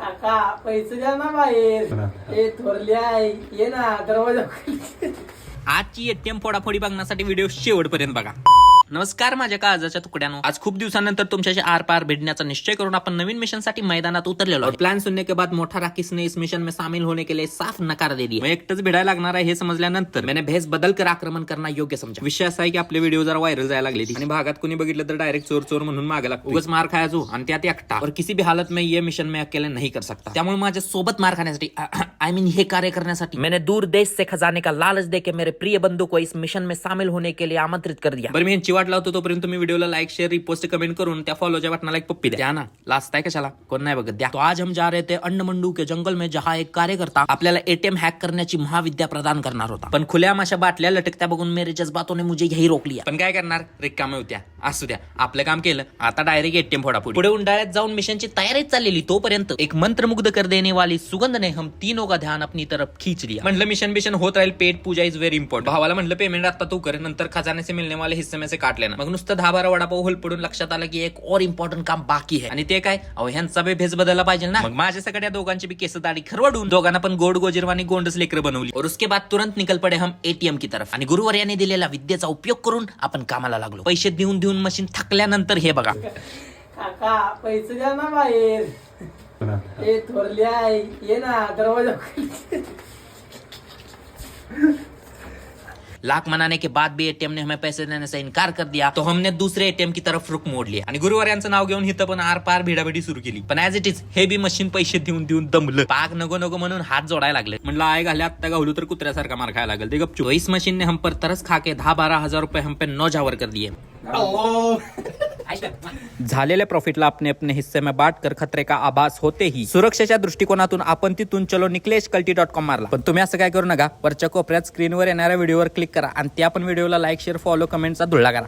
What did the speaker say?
काका पैसे द्या ना बाहेर. हे थोरली आहे, ये ना दरवाजा. आजची एटीएम फोडाफोडी बघण्यासाठी व्हिडिओ शेवटपर्यंत बघा. नमस्कार माझ्या काळजाच्या तुकड्यानो, आज खूप दिवसानंतर तुमच्याशी आर पार भेटण्याचा निश्चय करून आपण नवीन मिशन साठी मैदानात उतरलेलो आहोत. प्लान सुनने के बाद मोठा राकेश ने इस मिशन में शामिल होने के लिए साफ नकार दे दिया. एकटंच भिडायला लागणार आहे हे समजल्यानंतर मैंने भेस बदल कर आक्रमण करना योग्य समजा. विषय असा आहे की आपले व्हिडिओ जरा व्हायरल जायला लागले आणि भागात कोणी बघितलं तर डायरेक्ट चोर चोर म्हणून मागे लागतो. उगाच मार खायचो आणि त्यात एकटा और किसी भी हालत में ये मिशन में अकेले नहीं कर सकता. त्यामुळे माझ्या सोबत मार खाण्यासाठी आय मीन हे कार्य करण्यासाठी मैंने दूर देश से खजाने का लालच देके मेरे प्रिय बंधु को इस मिशन में शामिल होने के लिए आमंत्रित कर दिया. बरं मी यांची वाट लावतो तोपर्यंत तुम्ही व्हिडिओला लाईक शेअर रिपोस्ट कमेंट करून त्या फॉलोच्या बटनाला एक पप्पी द्या ना. लाजताय कशाला, कोण नाही बघत द्या. तो आज हम जा रहे थे अंडमंडू के जंगल में जहां एक कार्यकर्ता आपल्याला एटीएम हॅक करण्याची महाविद्या प्रदान करणार होता. पण खुल्या अशा बाटल्या लटकत्या बघून मेरे जज्बातों ने मुझे यही रोक लिया. पण काय करणार, रिकामे होत्या. असू द्या, आपलं काम केलं, आता डायरेक्ट एटीएम फोडाफोडी. पुढे उंडाळ्यात जाऊन मिशनची तयारी चाललेली तोपर्यंत एक मंत्रमुग्ध कर देने वाली सुगंध ने हम तीनों का ध्यान अपनी तरफ खींच लिया. म्हटलं मिशन होत राहील, पेट पूजा इज व्हेरी इंपॉर्टंट. भावाला म्हटलं पेमेंट आता तू कर, नंतर खजाने से मिलने वाले हिस्से में से काट लेना. मग नुसतं 10-12 वडापाव होल पडून लक्षात आलं की एक और इम्पॉर्टंट काम बाकी आहे. आणि ते काय, अहो ह्यांचा बी भेस बदलला पाहिजे ना. मग माझ्या सगळ्या दोघांची बी केस दाढी खरवडून दोघांना पण गोड गोजिरवानी गोंडस लेकर बनवली. और उसके बाद तुरंत निकल पडे हम एटीएम की तरफ. आणि गुरुवार यांनी दिलेल्या विद्येचा उपयोग करून आपण कामाला लागलो. पैसे देऊन मशीन थकल्यानंतर हे बघा. काका पैसे द्या ना बाहेर. हे थोरली आहे, ये ना दरवाजा. लाख मनाने के बाद भी एटीएम ने हमें पैसे देने से इनकार कर दिया, तो हमने दूसरे एटीएम की तरफ रुख मोड लिया. आणि गुरुवार यांचं नाव घेऊन हिथं पण आर पार भिडाभिडी सुरू केली. पण ऍज इट इज हे बी मशीन पैसे देऊन दमलं. पाक नको म्हणून हात जोडायला लागले. म्हणलं आय घाले आत्ता गावलो तर कुत्र्यासारखा मार खायला लागेल. ते गपचूप. तो इस मशीन ने हम पर तरस खा के 10-12 हजार रुपए हम पे नौजावर कर दिए. झालेल्या प्रॉफिटला अपने हिस्से में बांट कर खतरे का आभास होते ही सुरक्षेच्या दृष्टिकोनातून आपण तिथून चलो निकलेशकल्टी.com मारला. पण तुम्ही असं काय करू नका, वरच्या कोपऱ्यात स्क्रीनवर येणाऱ्या व्हिडिओवर क्लिक करा आणि त्या पण व्हिडिओला लाईक शेअर फॉलो कमेंटचा धुळा करा.